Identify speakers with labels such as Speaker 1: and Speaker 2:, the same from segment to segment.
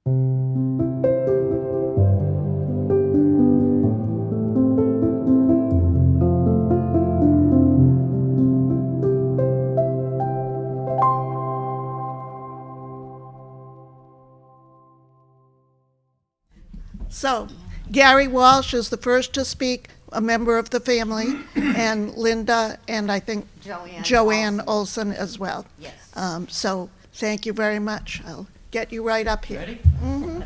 Speaker 1: So, Gary Walsh is the first to speak, a member of the family, and Linda and I think Joanne Olson as well.
Speaker 2: Yes.
Speaker 1: So, thank you very much. I'll get you right up here.
Speaker 3: Ready?
Speaker 1: Mhm.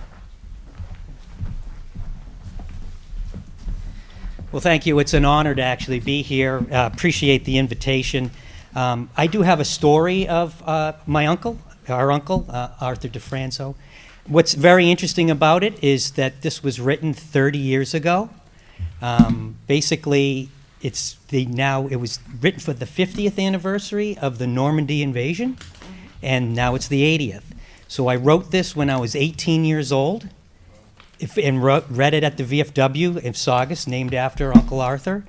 Speaker 3: Well, thank you. It's an honor to actually be here. Appreciate the invitation. I do have a story of my uncle, our uncle, Arthur DeFranzo. What's very interesting about it is that this was written 30 years ago. Basically, it was written for the 50th anniversary of the Normandy invasion, and now it's the 80th. So I wrote this when I was 18 years old, and read it at the VFW in Saugus, named after Uncle Arthur,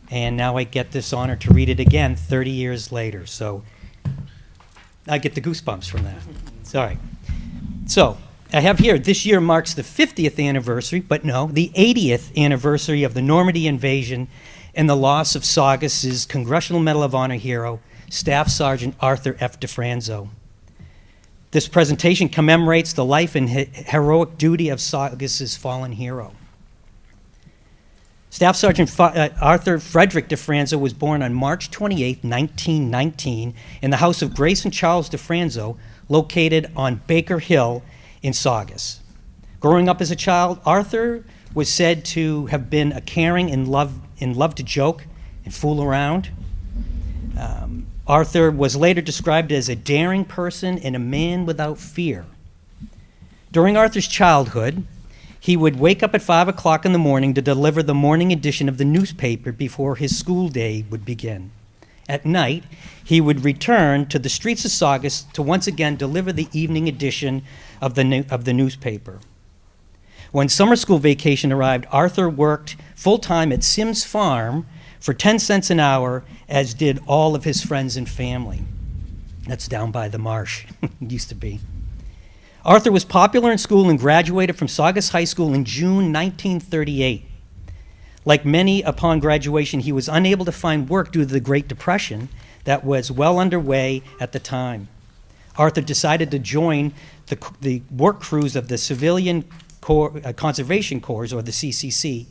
Speaker 3: and now I get this honor to read it again 30 years later. So I get the goosebumps from that. Sorry. So I have here, this year marks the 50th anniversary, but no, the 80th anniversary of the Normandy invasion and the loss of Saugus's Congressional Medal of Honor hero, Staff Sergeant Arthur F. DeFranzo. This presentation commemorates the life and heroic duty of Saugus's fallen hero. Staff Sergeant Arthur Frederick DeFranzo was born on March 28, 1919, in the house of Grace and Charles DeFranzo, located on Baker Hill in Saugus. Growing up as a child, Arthur was said to have been a caring and loved to joke and fool around. Arthur was later described as a daring person and a man without fear. During Arthur's childhood, he would wake up at 5 o'clock in the morning to deliver the morning edition of the newspaper before his school day would begin. At night, he would return to the streets of Saugus to once again deliver the evening edition of the newspaper. When summer school vacation arrived, Arthur worked full-time at Sims Farm for 10 cents an hour, as did all of his friends and family. That's down by the marsh, it used to be. Arthur was popular in school and graduated from Saugus High School in June 1938. Like many, upon graduation, he was unable to find work due to the Great Depression that was well underway at the time. Arthur decided to join the work crews of the Civilian Conservation Corps, or the CCC,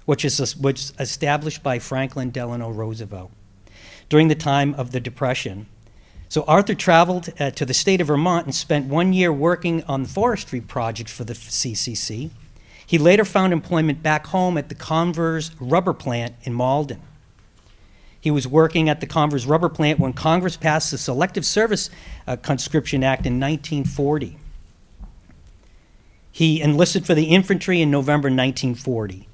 Speaker 3: which was established by Franklin Delano Roosevelt during the time of the Depression. So Arthur traveled to the state of Vermont and spent 1 year working on forestry projects for the CCC. He later found employment back home at the Converse rubber plant in Malden. He was working at the Converse rubber plant when Congress passed the Selective Service Conscription Act in 1940. He enlisted for the infantry in November 1940.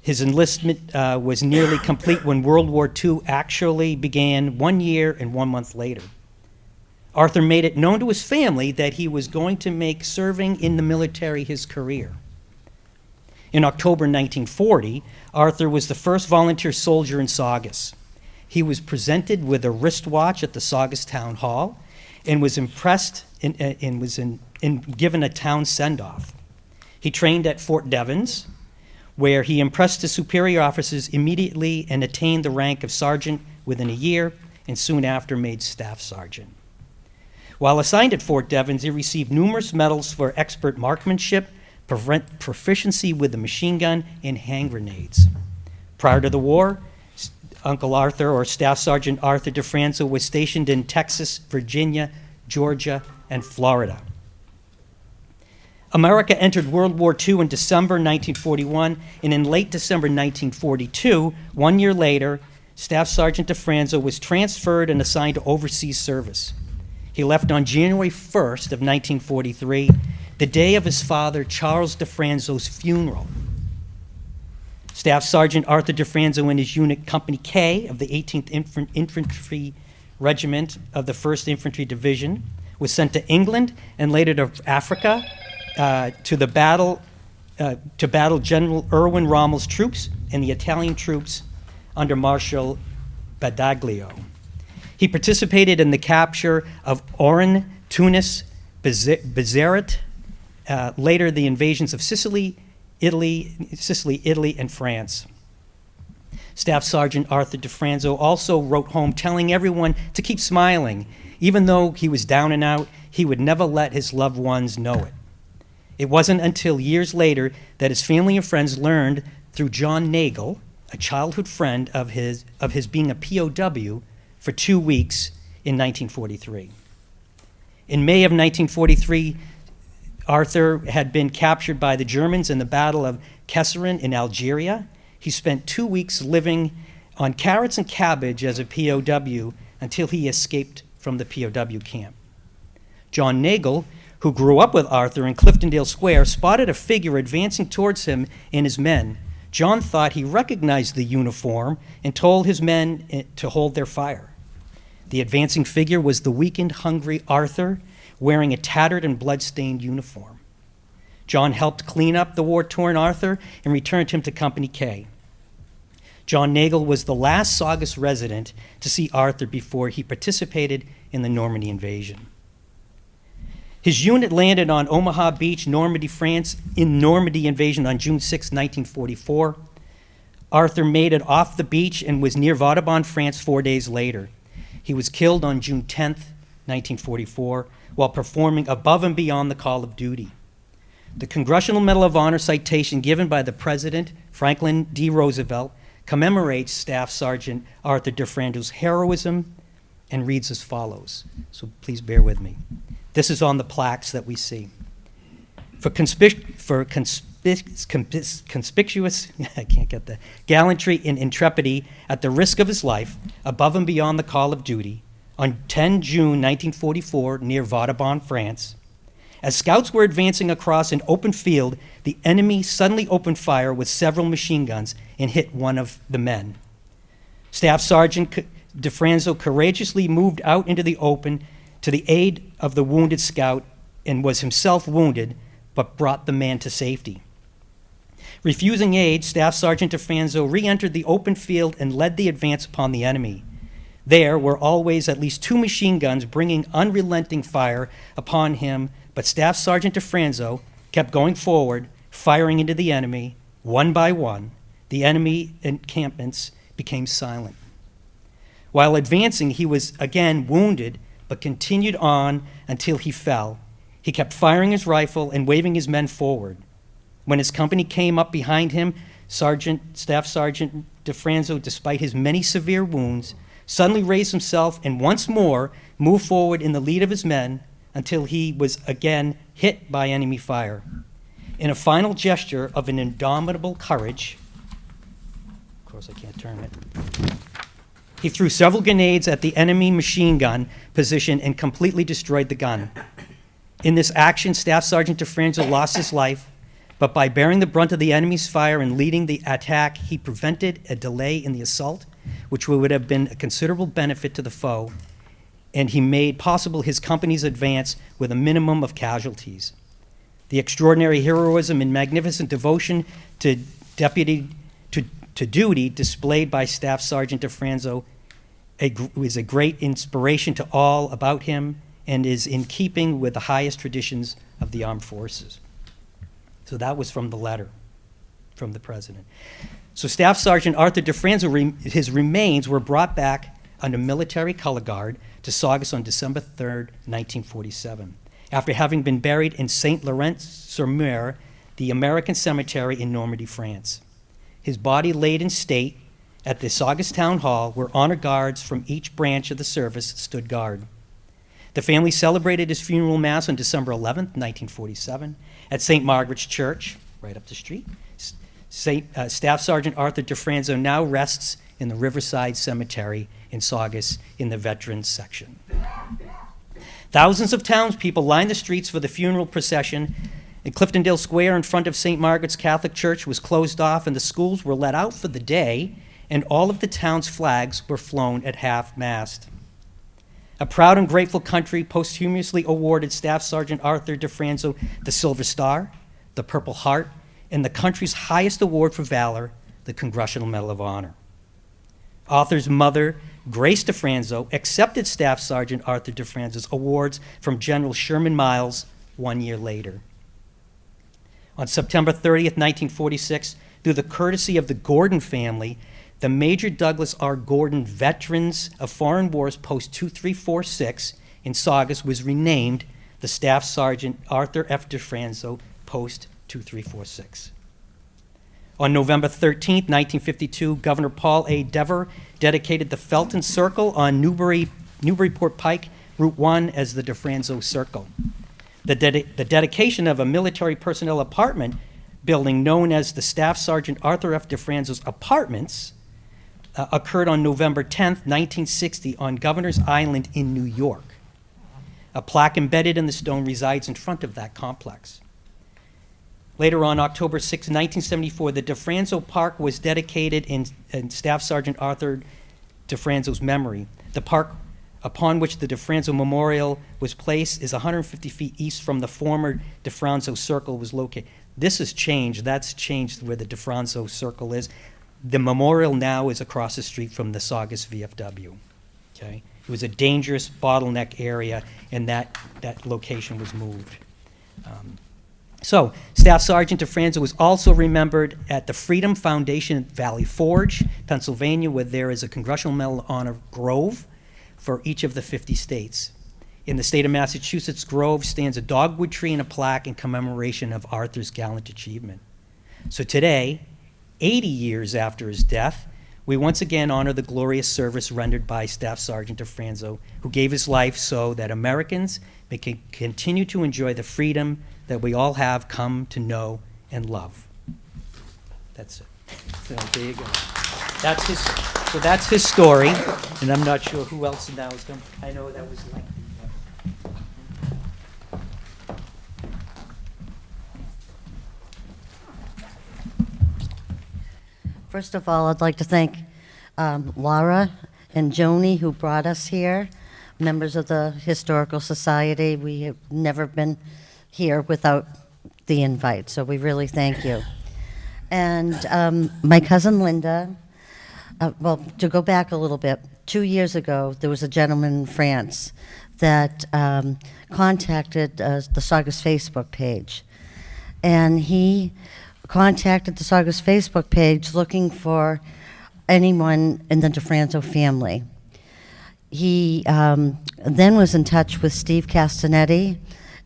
Speaker 3: His enlistment was nearly complete when World War II actually began 1 year and 1 month later. Arthur made it known to his family that he was going to make serving in the military his career. In October 1940, Arthur was the first volunteer soldier in Saugus. He was presented with a wristwatch at the Saugus Town Hall and was impressed and was given a town send-off. He trained at Fort Devens, where he impressed his superior officers immediately and attained the rank of sergeant within a year, and soon after made staff sergeant. While assigned at Fort Devens, he received numerous medals for expert marksmanship, proficiency with the machine gun, and hand grenades. Prior to the war, Uncle Arthur, or Staff Sergeant Arthur DeFranzo, was stationed in Texas, Virginia, Georgia, and Florida. America entered World War II in December 1941, and in late December 1942, 1 year later, Staff Sergeant DeFranzo was transferred and assigned to overseas service. He left on January 1st of 1943, the day of his father, Charles DeFranzo's funeral. Staff Sergeant Arthur DeFranzo and his unit, Company K of the 18th Infantry Regiment of the 1st Infantry Division, was sent to England and later to Africa to battle General Erwin Rommel's troops and the Italian troops under Marshal Badoglio. He participated in the capture of Oran, Tunis, Bezirat, later the invasions of Sicily, Italy, and France. Staff Sergeant Arthur DeFranzo also wrote home telling everyone to keep smiling. Even though he was down and out, he would never let his loved ones know it. It wasn't until years later that his family and friends learned through John Nagel, a childhood friend of his being a POW for 2 weeks in 1943. In May of 1943, Arthur had been captured by the Germans in the Battle of Kesserin in Algeria. He spent 2 weeks living on carrots and cabbage as a POW until he escaped from the POW camp. John Nagel, who grew up with Arthur in Cliftondale Square, spotted a figure advancing towards him and his men. John thought he recognized the uniform and told his men to hold their fire. The advancing figure was the weakened, hungry Arthur, wearing a tattered and blood-stained uniform. John helped clean up the war-torn Arthur and returned him to Company K. John Nagel was the last Saugus resident to see Arthur before he participated in the Normandy invasion. His unit landed on Omaha Beach, Normandy, France, in Normandy invasion on June 6, 1944. Arthur made it off the beach and was near Vaudebonne, France 4 days later. He was killed on June 10, 1944, while performing above and beyond the call of duty. The Congressional Medal of Honor citation given by the President, Franklin D. Roosevelt, commemorates Staff Sergeant Arthur DeFranzo's heroism and reads as follows. So please bear with me. This is on the plaques that we see. For conspicuous I can't get the gallantry and intrepidity at the risk of his life, above and beyond the call of duty, on 10 June 1944 near Vaudebonne, France. As scouts were advancing across an open field, the enemy suddenly opened fire with several machine guns and hit one of the men. Staff Sergeant DeFranzo courageously moved out into the open to the aid of the wounded scout and was himself wounded, but brought the man to safety. Refusing aid, Staff Sergeant DeFranzo re-entered the open field and led the advance upon the enemy. There were always at least 2 machine guns bringing unrelenting fire upon him, but Staff Sergeant DeFranzo kept going forward, firing into the enemy. One by one, the enemy encampments became silent. While advancing, he was again wounded, but continued on until he fell. He kept firing his rifle and waving his men forward. When his company came up behind him, Staff Sergeant DeFranzo, despite his many severe wounds, suddenly raised himself and once more moved forward in the lead of his men until he was again hit by enemy fire. In a final gesture of an indomitable courage, of course I can't turn it, he threw several grenades at the enemy machine gun position and completely destroyed the gun. In this action, Staff Sergeant DeFranzo lost his life, but by bearing the brunt of the enemy's fire and leading the attack, he prevented a delay in the assault, which would have been a considerable benefit to the foe, and he made possible his company's advance with a minimum of casualties. The extraordinary heroism and magnificent devotion to duty displayed by Staff Sergeant DeFranzo is a great inspiration to all about him and is in keeping with the highest traditions of the armed forces. So that was from the letter from the President. So Staff Sergeant Arthur DeFranzo, his remains were brought back under military color guard to Saugus on December 3rd, 1947, after having been buried in Saint-Laurent-sur-Mer, the American cemetery in Normandy, France. His body laid in state at the Saugus Town Hall, where honor guards from each branch of the service stood guard. The family celebrated his funeral mass on December 11th, 1947, at St. Margaret's Church, right up the street. Staff Sergeant Arthur DeFranzo now rests in the Riverside Cemetery in Saugus in the Veterans section. Thousands of townspeople lined the streets for the funeral procession. And Cliftondale Square in front of St. Margaret's Catholic Church was closed off, and the schools were let out for the day, and all of the town's flags were flown at half-mast. A proud and grateful country posthumously awarded Staff Sergeant Arthur DeFranzo the Silver Star, the Purple Heart, and the country's highest award for valor, the Congressional Medal of Honor. Arthur's mother, Grace DeFranzo, accepted Staff Sergeant Arthur DeFranzo's awards from General Sherman Miles 1 year later. On September 30th, 1946, through the courtesy of the Gordon family, the Major Douglas R. Gordon Veterans of Foreign Wars Post 2346 in Saugus was renamed the Staff Sergeant Arthur F. DeFranzo Post 2346. On November 13th, 1952, Governor Paul A. Dever dedicated the Felton Circle on Newburyport Pike, Route 1, as the DeFranzo Circle. The dedication of a military personnel apartment building known as the Staff Sergeant Arthur F. DeFranzo's Apartments occurred on November 10th, 1960 on Governor's Island in New York. A plaque embedded in the stone resides in front of that complex. Later on, October 6, 1974, the DeFranzo Park was dedicated in Staff Sergeant Arthur DeFranzo's memory. The park upon which the DeFranzo Memorial was placed is 150 feet east from the former DeFranzo Circle was located. This has changed. That's changed where the DeFranzo Circle is. The memorial now is across the street from the Saugus VFW. Okay? It was a dangerous bottleneck area, and that location was moved. So, Staff Sergeant DeFranzo was also remembered at the Freedom Foundation at Valley Forge, Pennsylvania, where there is a Congressional Medal of Honor grove for each of the 50 states. In the state of Massachusetts, Grove stands a dogwood tree and a plaque in commemoration of Arthur's gallant achievement. So today, 80 years after his death, we once again honor the glorious service rendered by Staff Sergeant DeFranzo, who gave his life so that Americans may continue to enjoy the freedom that we all have come to know and love. That's it. So there you go. That's his story, and I'm not sure who else now is going to. I know that was lengthy.
Speaker 2: First of all, I'd like to thank Laura and Joni, who brought us here, members of the Historical Society. We have never been here without the invite, so we really thank you. And my cousin Linda, well, to go back a little bit, 2 years ago, there was a gentleman in France that contacted the Saugus Facebook page. And he contacted the Saugus Facebook page looking for anyone in the DeFranzo family. He then was in touch with Steve Castanetti,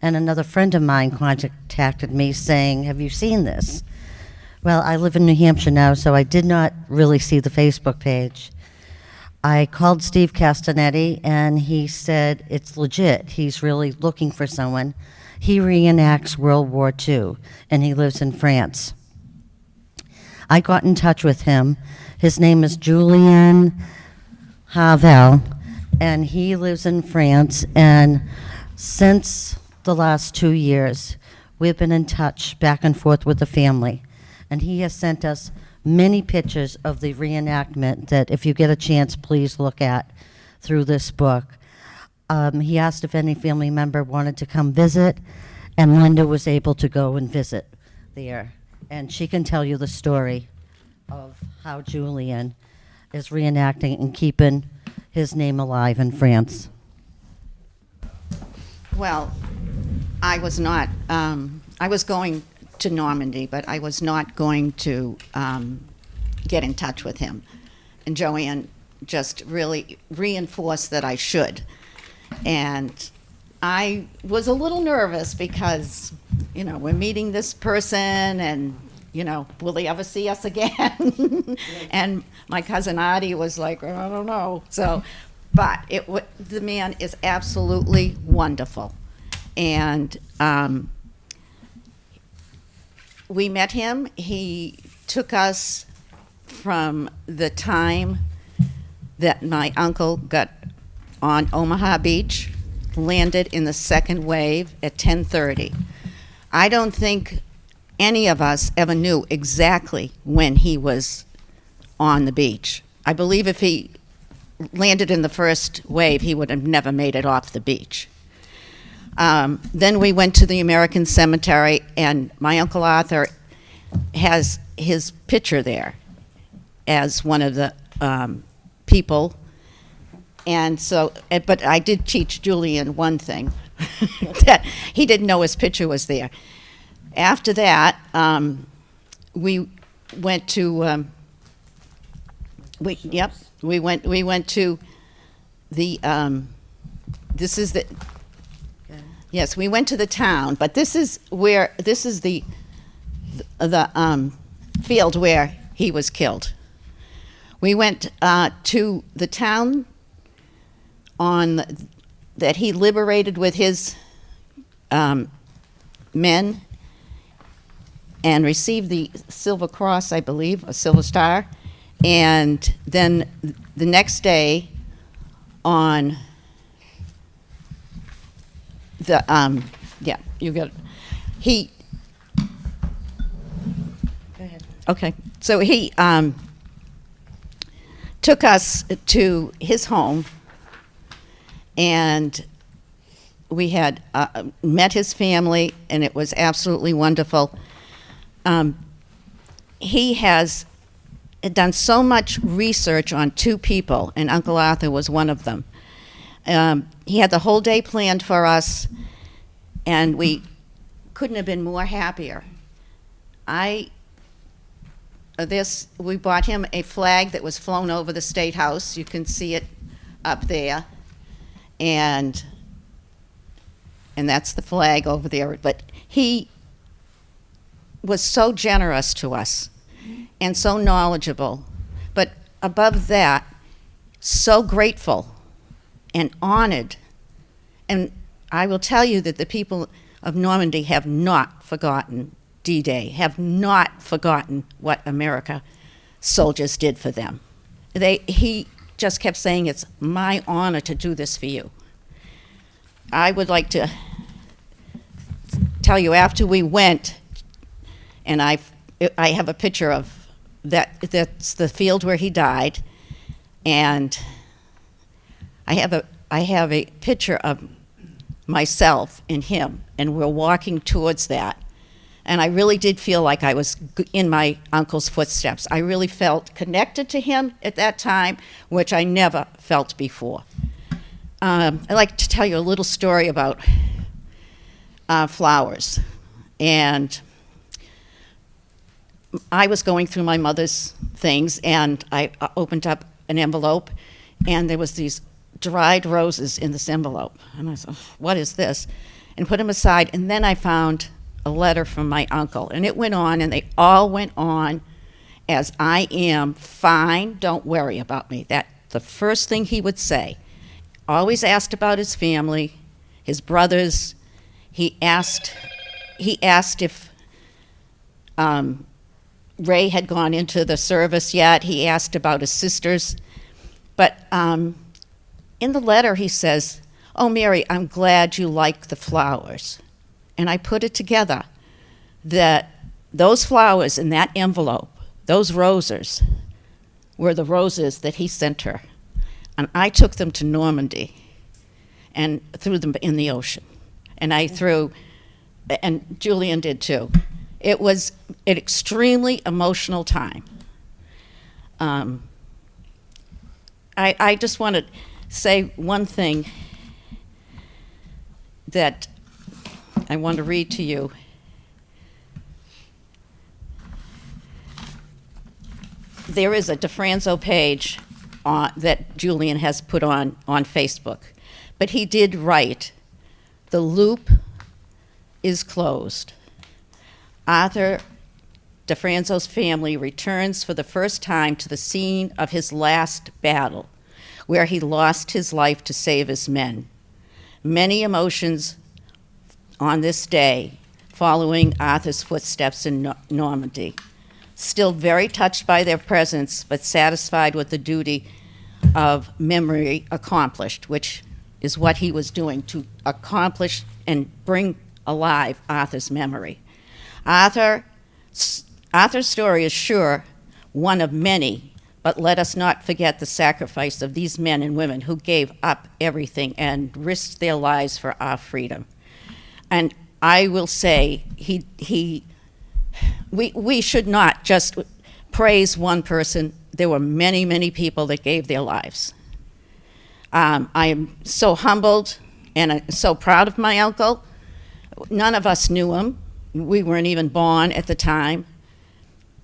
Speaker 2: and another friend of mine contacted me saying, "Have you seen this?" Well, I live in New Hampshire now, so I did not really see the Facebook page. I called Steve Castanetti, and he said it's legit. He's really looking for someone. He reenacts World War II, and he lives in France. I got in touch with him. His name is Julien Havel, and he lives in France. And since the last 2 years, we've been in touch back and forth with the family. And he has sent us many pictures of the reenactment that, if you get a chance, please look at through this book. He asked if any family member wanted to come visit, and Linda was able to go and visit there. And she can tell you the story of how Julien is reenacting and keeping his name alive in France.
Speaker 4: Well, I was not, I was going to Normandy, but I was not going to get in touch with him. And Joanne just really reinforced that I should. And I was a little nervous because, you know, we're meeting this person and, you know, will they ever see us again? And my cousin Artie was like, oh, I don't know. So, but the man is absolutely wonderful. And we met him. He took us from the time that my uncle got on Omaha Beach, landed in the second wave at 10:30. I don't think any of us ever knew exactly when he was on the beach. I believe if he landed in the first wave, he would have never made it off the beach. Then we went to the American Cemetery, and my Uncle Arthur has his picture there as one of the people. And so, but I did teach Julian one thing, that he didn't know his picture was there. After that, we went to, we went to the, this is the, yes, we went to the town, but this is the field where he was killed. We went to the town that he liberated with his men and received the Silver Cross, I believe, a Silver Star. And then the next day on the, yeah, you got it. He,
Speaker 2: Go ahead.
Speaker 4: okay, so he took us to his home, and we had met his family, and it was absolutely wonderful. He has done so much research on two people, and Uncle Arthur was one of them. He had the whole day planned for us, and we couldn't have been more happier. We bought him a flag that was flown over the State House. You can see it up there. And that's the flag over there. But he was so generous to us and so knowledgeable. But above that, so grateful and honored. And I will tell you that the people of Normandy have not forgotten D-Day, have not forgotten what America soldiers did for them. He just kept saying, it's my honor to do this for you. I would like to tell you, after we went, and I have a picture of that's the field where he died, and I have a picture of myself and him, and we're walking towards that. And I really did feel like I was in my uncle's footsteps. I really felt connected to him at that time, which I never felt before. I'd like to tell you a little story about flowers. And I was going through my mother's things, and I opened up an envelope, and there was these dried roses in this envelope. And I said, what is this? And put them aside, and then I found a letter from my uncle, and it went on, and they all went on as, I am fine, don't worry about me. That the first thing he would say. Always asked about his family, his brothers. He asked if Ray had gone into the service yet. He asked about his sisters. But in the letter he says, oh, Mary, I'm glad you like the flowers. And I put it together that those flowers in that envelope, those roses, were the roses that he sent her. And I took them to Normandy and threw them in the ocean. And and Julian did too. It was an extremely emotional time. I just want to say one thing that I want to read to you. There is a DeFranzo page that Julian has put on Facebook. But he did write, the loop is closed. Arthur DeFranzo's family returns for the first time to the scene of his last battle, where he lost his life to save his men. Many emotions on this day, following Arthur's footsteps in Normandy. Still very touched by their presence, but satisfied with the duty of memory accomplished, which is what he was doing, to accomplish and bring alive Arthur's memory. Arthur's story is sure one of many, but let us not forget the sacrifice of these men and women who gave up everything and risked their lives for our freedom. And I will say, we should not just praise one person. There were many, many people that gave their lives. I am so humbled and so proud of my uncle. None of us knew him. we weren't even born at the time.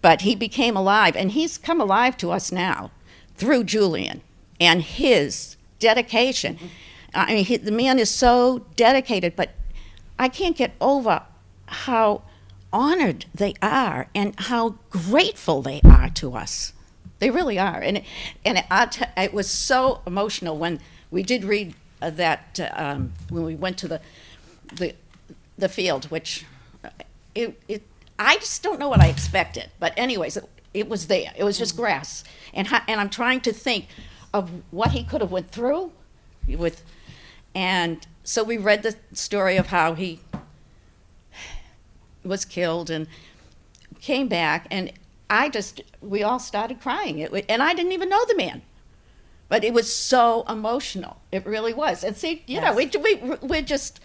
Speaker 4: But he became alive, and he's come alive to us now through Julian and his dedication. I mean, the man is so dedicated, but I can't get over how honored they are and how grateful they are to us. They really are. And it was so emotional when we did read that, when we went to the field, which I just don't know what I expected. But anyways, it was there. It was just grass. And I'm trying to think of what he could have went through with. And so we read the story of how he was killed and came back. And we all started crying. And I didn't even know the man. But it was so emotional. It really was. And see, you know, we're just,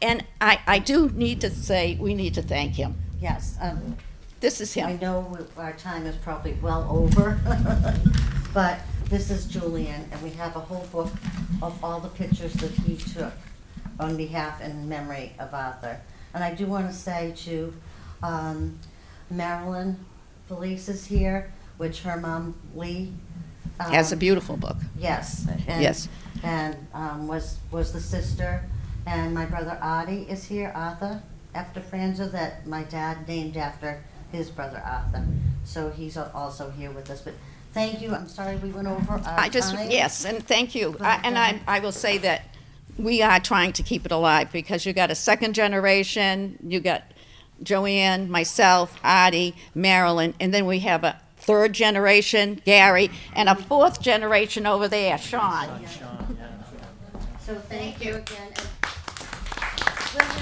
Speaker 4: and I do need to say, we need to thank him.
Speaker 2: Yes.
Speaker 4: This is him.
Speaker 2: I know our time is probably well over, but this is Julian, and we have a whole book of all the pictures that he took on behalf and memory of Arthur. And I do want to say to Marilyn Felice is here, which her mom, Lee,
Speaker 4: Has a beautiful book.
Speaker 2: yes. And,
Speaker 4: Yes.
Speaker 2: And was the sister. And my brother Artie is here, Arthur, after DeFranzo, that my dad named after his brother Arthur. So he's also here with us. But thank you. I'm sorry we went over our time.
Speaker 4: Yes, and thank you.
Speaker 2: But,
Speaker 4: I will say that we are trying to keep it alive because you got a second generation, you got Joanne, myself, Artie, Marilyn, and then we have a third generation, Gary, and a fourth generation over there, Sean.
Speaker 2: So thank you again. And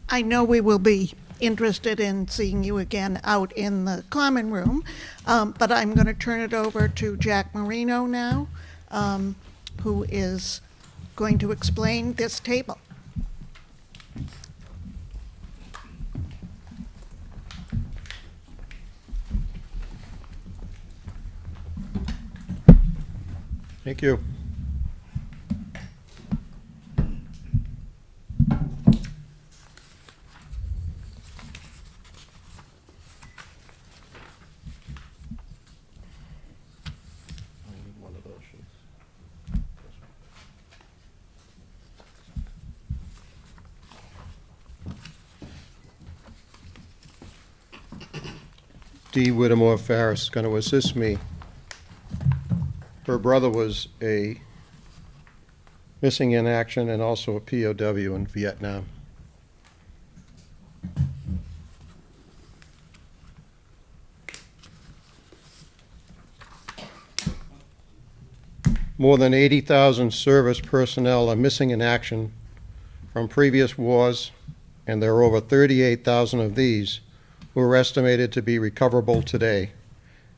Speaker 1: I know we will be interested in seeing you again out in the common room, but I'm going to turn it over to Jack Marino now, who is going to explain this table.
Speaker 5: Thank you. Dee Whittemore Farris is going to assist me. Her brother was a missing in action and also a POW in Vietnam. More than 80,000 service personnel are missing in action from previous wars, and there are over 38,000 of these who are estimated to be recoverable today.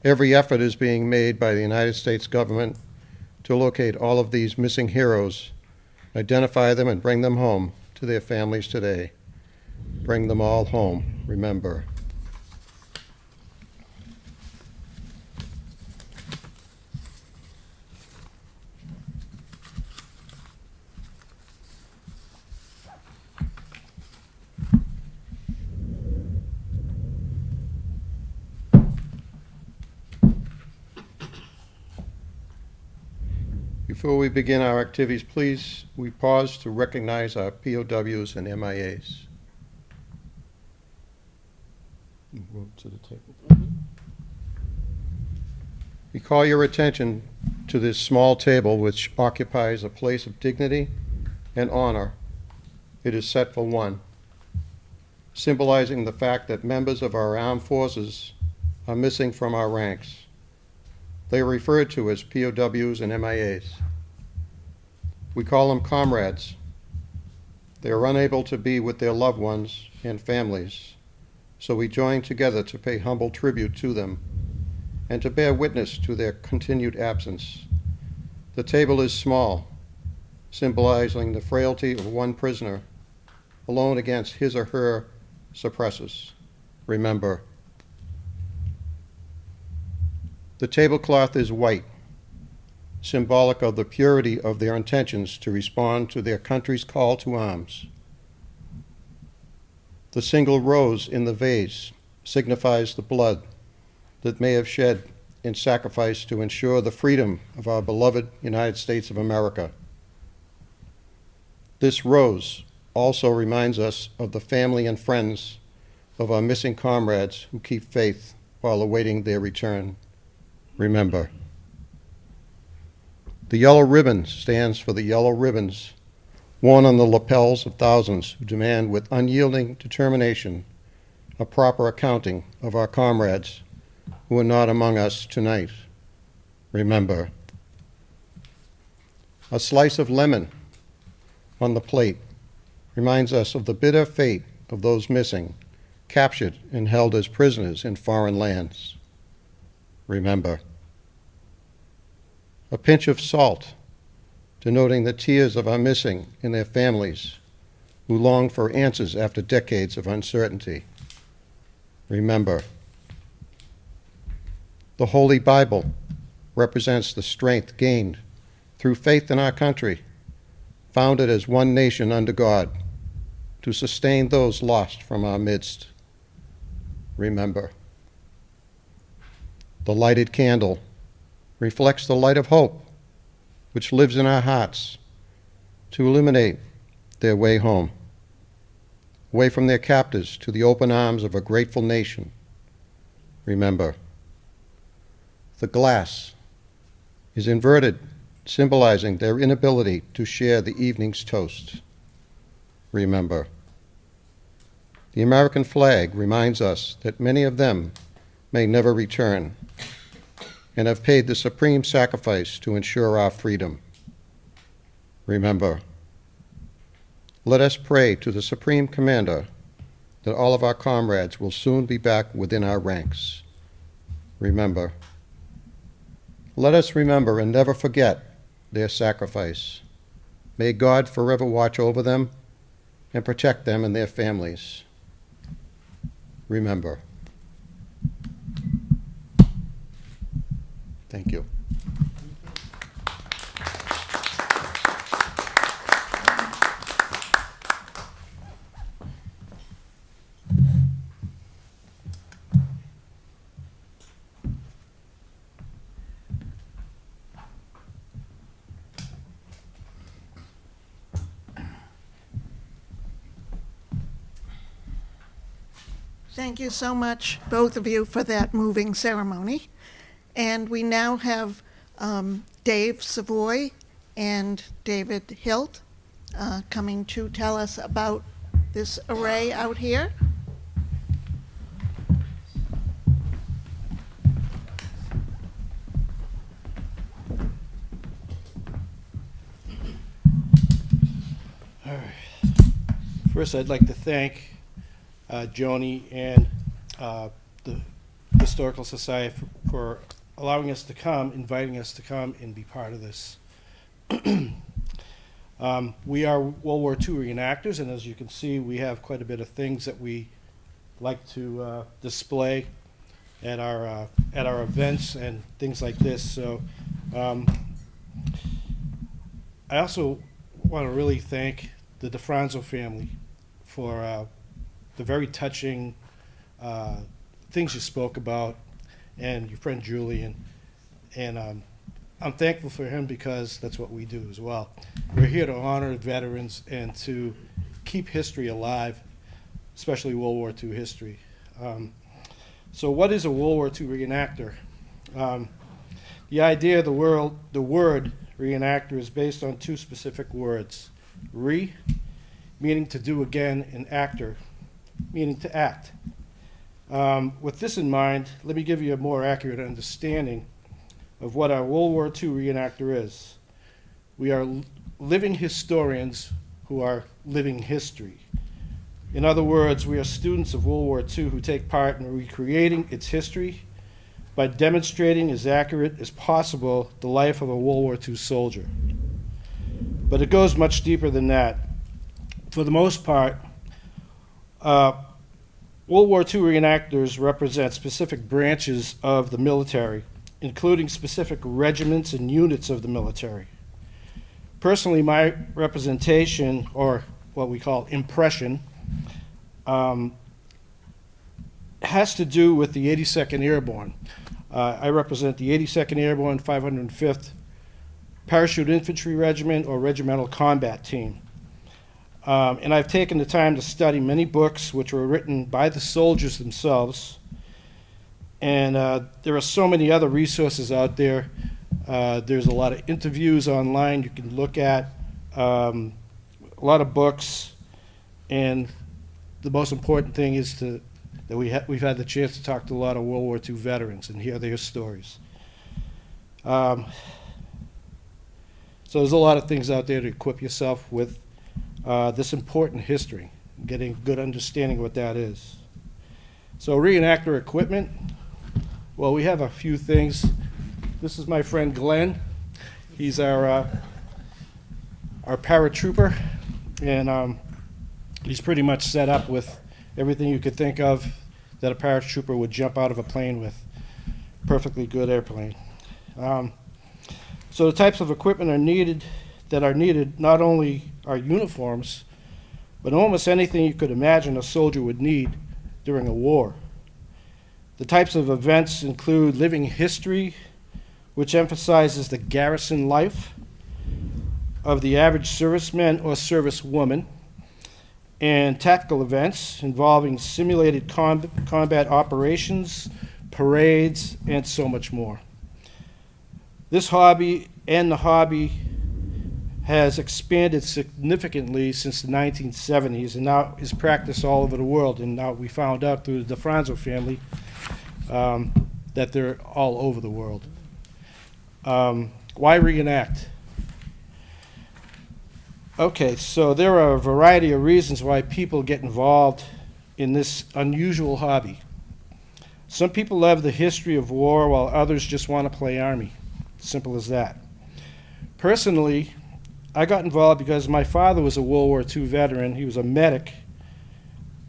Speaker 5: Every effort is being made by the United States government to locate all of these missing heroes, identify them, and bring them home to their families today. Bring them all home, remember. Before we begin our activities, please, we pause to recognize our POWs and MIAs. Move to the table. We call your attention to this small table which occupies a place of dignity and honor. It is set for one, symbolizing the fact that members of our armed forces are missing from our ranks. They are referred to as POWs and MIAs. We call them comrades. They are unable to be with their loved ones and families, so we join together to pay humble tribute to them and to bear witness to their continued absence. The table is small, symbolizing the frailty of one prisoner alone against his or her suppressors. Remember. The tablecloth is white, symbolic of the purity of their intentions to respond to their country's call to arms. The single rose in the vase signifies the blood that may have shed in sacrifice to ensure the freedom of our beloved United States of America. This rose also reminds us of the family and friends of our missing comrades who keep faith while awaiting their return. Remember. The yellow ribbon stands for the yellow ribbons worn on the lapels of thousands who demand with unyielding determination a proper accounting of our comrades who are not among us tonight. Remember. A slice of lemon on the plate reminds us of the bitter fate of those missing, captured and held as prisoners in foreign lands. Remember. A pinch of salt, denoting the tears of our missing and their families who long for answers after decades of uncertainty. Remember. The Holy Bible represents the strength gained through faith in our country, founded as one nation under God, to sustain those lost from our midst. Remember. The lighted candle reflects the light of hope, which lives in our hearts, to illuminate their way home, away from their captors to the open arms of a grateful nation. Remember. The glass is inverted, symbolizing their inability to share the evening's toast. Remember. The American flag reminds us that many of them may never return and have paid the supreme sacrifice to ensure our freedom. Remember. Let us pray to the Supreme Commander that all of our comrades will soon be back within our ranks. Remember. Let us remember and never forget their sacrifice. May God forever watch over them and protect them and their families. Remember. Thank you.
Speaker 1: Thank you so much, both of you, for that moving ceremony. And we now have Dave Savoy and David Hilt coming to tell us about this array out here.
Speaker 6: All right. First, I'd like to thank Joni and the Historical Society for allowing us to come, inviting us to come and be part of this. We are World War II reenactors, and as you can see, we have quite a bit of things that we like to display at our events and things like this. So I also want to really thank the DeFranzo family for the very touching things you spoke about, and your friend Julian. And I'm thankful for him because that's what we do as well. We're here to honor veterans and to keep history alive, especially World War II history. So what is a World War II reenactor? The idea of the word reenactor is based on two specific words. Re, meaning to do again, and actor, meaning to act. With this in mind, let me give you a more accurate understanding of what our World War II reenactor is. We are living historians who are living history. In other words, we are students of World War II who take part in recreating its history by demonstrating as accurate as possible the life of a World War II soldier. But it goes much deeper than that. For the most part, World War II reenactors represent specific branches of the military including specific regiments and units of the military. Personally, my representation, or what we call impression, has to do with the 82nd Airborne. I represent the 82nd Airborne 505th Parachute Infantry Regiment, or Regimental Combat Team. And I've taken the time to study many books which were written by the soldiers themselves. And there are so many other resources out there. There's a lot of interviews online you can look at, a lot of books, and the most important thing is that we've had the chance to talk to a lot of World War II veterans and hear their stories. So there's a lot of things out there to equip yourself with this important history, getting a good understanding of what that is. So reenactor equipment, well, we have a few things. This is my friend Glenn. He's our paratrooper, and he's pretty much set up with everything you could think of that a paratrooper would jump out of a plane with. Perfectly good airplane. So the types of equipment that are needed not only are uniforms, but almost anything you could imagine a soldier would need during a war. The types of events include living history, which emphasizes the garrison life of the average serviceman or servicewoman, and tactical events involving simulated combat operations, parades, and so much more. This hobby and the hobby has expanded significantly since the 1970s and now is practiced all over the world. And now we found out through the DeFranzo family that they're all over the world. Why reenact? Okay, so there are a variety of reasons why people get involved in this unusual hobby. Some people love the history of war, while others just want to play Army. Simple as that. Personally, I got involved because my father was a World War II veteran. He was a medic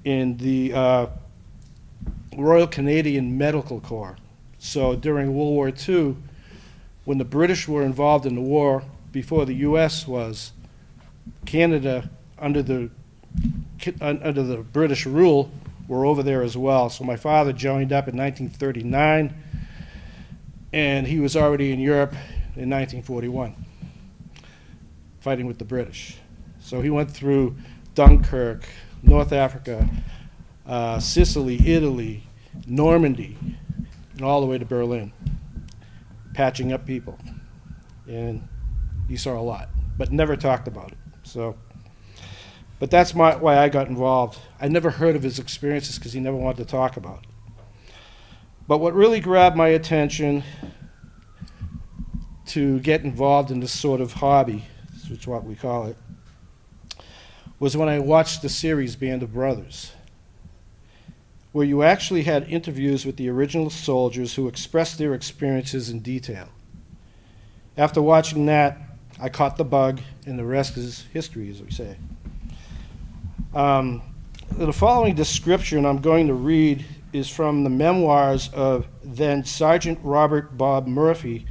Speaker 6: in the Royal Canadian Medical Corps. So during World War II, when the British were involved in the war, before the U.S. was, Canada, under the British rule, were over there as well. So my father joined up in 1939, and he was already in Europe in 1941, fighting with the British. So he went through Dunkirk, North Africa, Sicily, Italy, Normandy, and all the way to Berlin, patching up people. And he saw a lot, but never talked about it. So, but that's why I got involved. I never heard of his experiences because he never wanted to talk about it. But what really grabbed my attention to get involved in this sort of hobby, which is what we call it, was when I watched the series Band of Brothers, where you actually had interviews with the original soldiers who expressed their experiences in detail. After watching that, I caught the bug, and the rest is history, as we say. The following description I'm going to read is from the memoirs of then Sergeant Robert Bob Murphy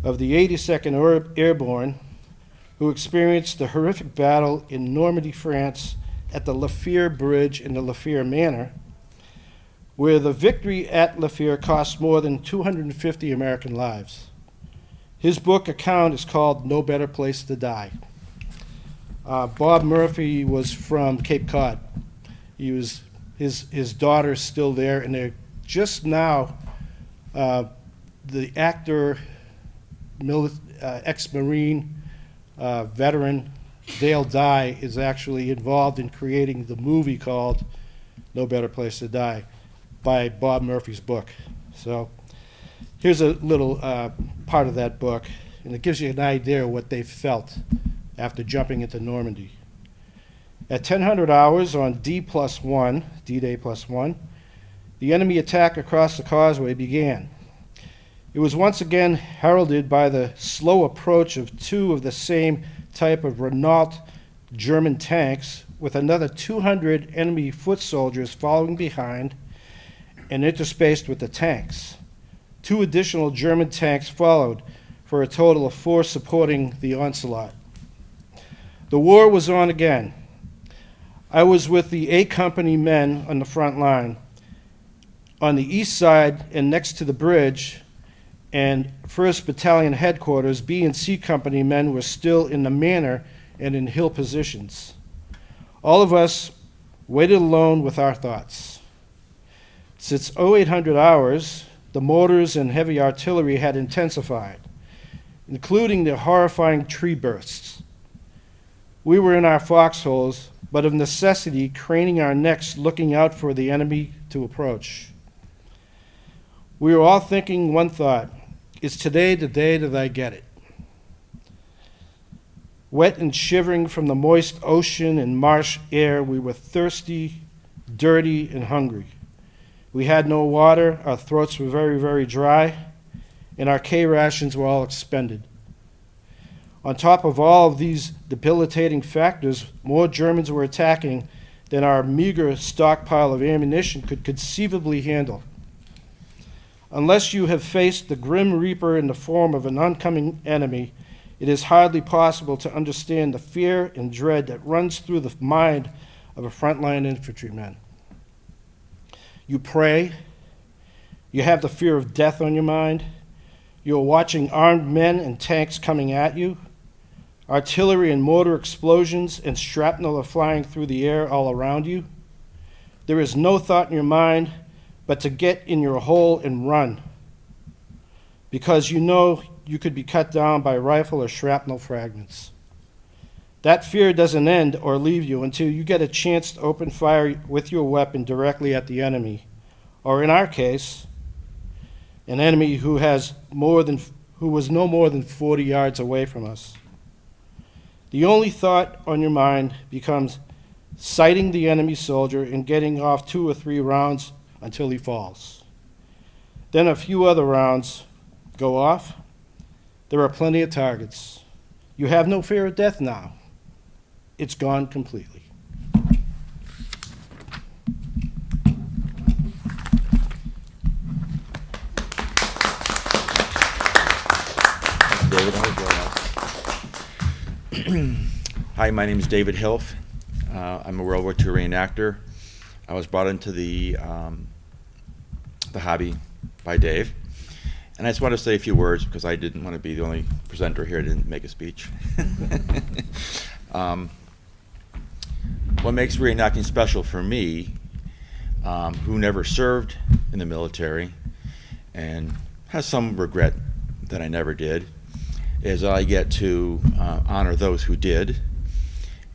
Speaker 6: of the 82nd Airborne, who experienced the horrific battle in Normandy, France, at the La Fère Bridge in the La Fère Manor, where the victory at La Fère cost more than 250 American lives. His book account is called No Better Place to Die. Bob Murphy was from Cape Cod. He was his daughter's still there, and they're just now the actor, ex-Marine veteran Dale Dye is actually involved in creating the movie called No Better Place to Die by Bob Murphy's book. So here's a little part of that book, and it gives you an idea of what they felt after jumping into Normandy. At 1000 hours on D+1, D-Day +1, the enemy attack across the causeway began. It was once again heralded by the slow approach of two of the same type of Renault German tanks, with another 200 enemy foot soldiers following behind and interspaced with the tanks. 2 additional German tanks followed, for a total of 4 supporting the onslaught. The war was on again. I was with the A Company men on the front line, on the east side and next to the bridge, and 1st Battalion headquarters, B and C Company men were still in the manor and in hill positions. All of us waited alone with our thoughts. Since 0800 hours, the mortars and heavy artillery had intensified, including the horrifying tree bursts. We were in our foxholes, but of necessity craning our necks looking out for the enemy to approach. We were all thinking one thought: is today the day that I get it? Wet and shivering from the moist ocean and marsh air, we were thirsty, dirty, and hungry. We had no water, our throats were very, very dry, and our K rations were all expended. On top of all of these debilitating factors, more Germans were attacking than our meager stockpile of ammunition could conceivably handle. Unless you have faced the Grim Reaper in the form of an oncoming enemy, it is hardly possible to understand the fear and dread that runs through the mind of a frontline infantryman. You pray, you have the fear of death on your mind, you are watching armed men and tanks coming at you, artillery and mortar explosions and shrapnel are flying through the air all around you. There is no thought in your mind but to get in your hole and run, because you know you could be cut down by rifle or shrapnel fragments. That fear doesn't end or leave you until you get a chance to open fire with your weapon directly at the enemy, or in our case, an enemy who was no more than 40 yards away from us. The only thought on your mind becomes sighting the enemy soldier and getting off 2 or 3 rounds until he falls. Then a few other rounds go off. There are plenty of targets. You have no fear of death now. It's gone completely.
Speaker 7: David, hi, my name is David Hilf. I'm a World War II reenactor. I was brought into the hobby by Dave. And I just want to say a few words because I didn't want to be the only presenter here who didn't make a speech. What makes reenacting special for me, who never served in the military and has some regret that I never did, is I get to honor those who did.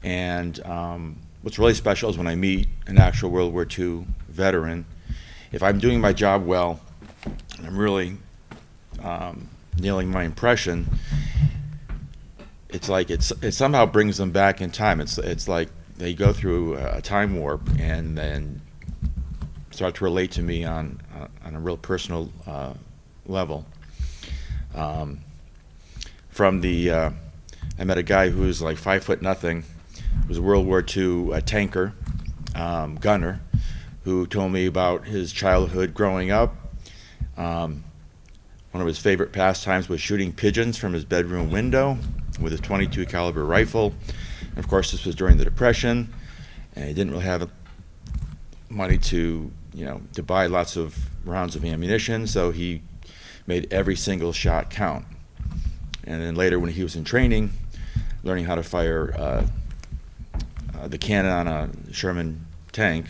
Speaker 7: And what's really special is when I meet an actual World War II veteran. If I'm doing my job well, and I'm really nailing my impression, it's like it somehow brings them back in time. It's like they go through a time warp and then start to relate to me on a real personal level. I met a guy who was like 5'0", was a World War II tanker, gunner, who told me about his childhood growing up. One of his favorite pastimes was shooting pigeons from his bedroom window with his .22 caliber rifle. And of course, this was during the Depression, and he didn't really have money to buy lots of rounds of ammunition, so he made every single shot count. And then later, when he was in training, learning how to fire the cannon on a Sherman tank,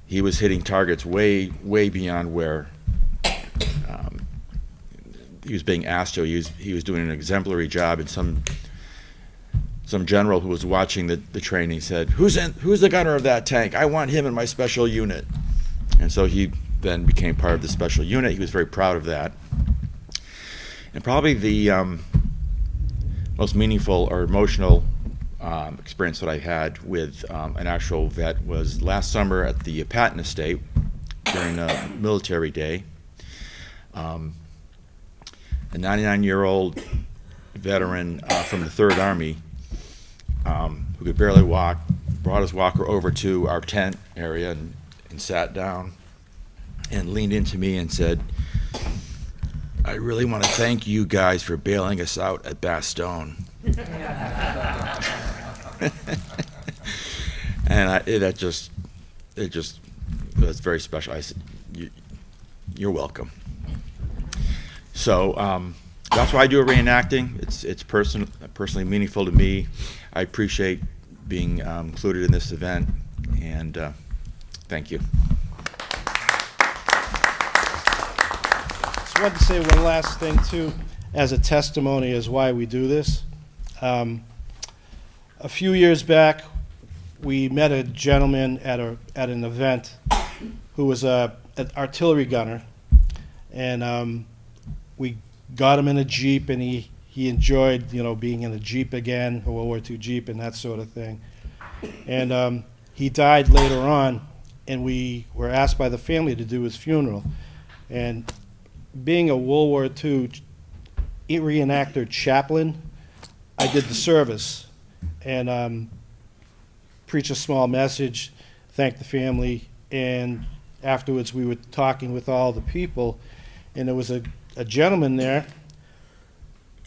Speaker 7: he was hitting targets way beyond where he was being asked to. He was doing an exemplary job, and some general who was watching the training said, "Who's the gunner of that tank? I want him in my special unit." And so he then became part of the special unit. He was very proud of that. And probably the most meaningful or emotional experience that I had with an actual vet was last summer at the Patton Estate during a military day. A 99-year-old veteran from the 3rd Army who could barely walk brought his walker over to our tent area and sat down. and leaned into me and said, "I really want to thank you guys for bailing us out at Bastogne." And it was very special. I said, "You're welcome." So that's why I do a reenacting. It's personally meaningful to me. I appreciate being included in this event, and thank you.
Speaker 6: Just wanted to say one last thing too, as a testimony as why we do this. A few years back, we met a gentleman at an event who was an artillery gunner, and we got him in a Jeep, and he enjoyed, being in a Jeep again, a World War II Jeep and that sort of thing. And he died later on, and we were asked by the family to do his funeral. And being a World War II reenactor chaplain, I did the service and preached a small message, thanked the family, and afterwards we were talking with all the people, and there was a gentleman there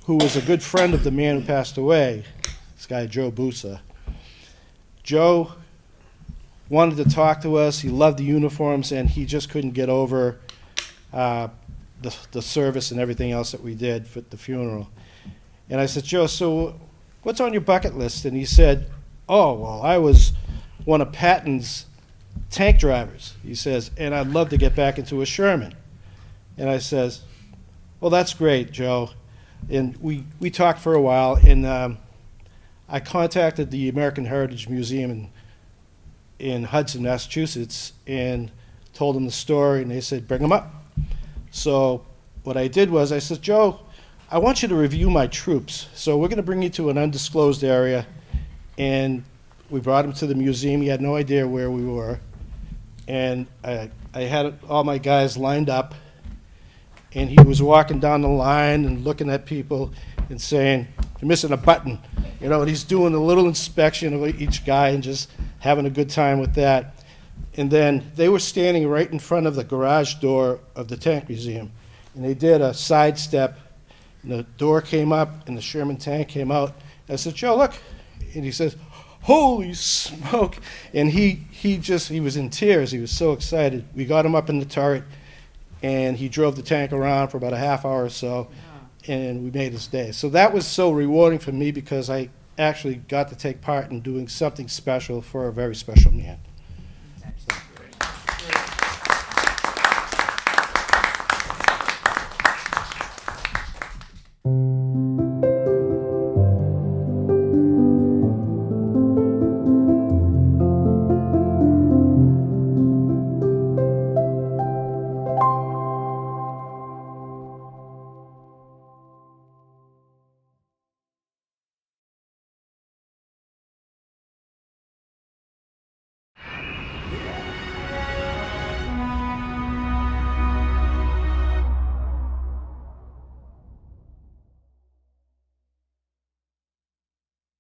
Speaker 6: who was a good friend of the man who passed away, this guy Joe Busa. Joe wanted to talk to us. He loved the uniforms, and he just couldn't get over the service and everything else that we did for the funeral. And I said, "Joe, so what's on your bucket list?" And he said, "Oh, well, I was one of Patton's tank drivers," he says, "and I'd love to get back into a Sherman." And I says, "Well, that's great, Joe." And we talked for a while, and I contacted the American Heritage Museum in Hudson, Massachusetts, and told them the story, and they said, "Bring him up." So what I did was I said, "Joe, I want you to review my troops. So we're going to bring you to an undisclosed area." And we brought him to the museum. He had no idea where we were. And I had all my guys lined up, and he was walking down the line and looking at people and saying, "You're missing a button." And he's doing a little inspection of each guy and just having a good time with that. And then they were standing right in front of the garage door of the tank museum. And they did a sidestep, and the door came up, and the Sherman tank came out. I said, "Joe, look." And he says, "Holy smoke." And he was in tears. He was so excited. We got him up in the turret, and he drove the tank around for about a half hour or so, and we made his day. So that was so rewarding for me because I actually got to take part in doing something special for a very special man.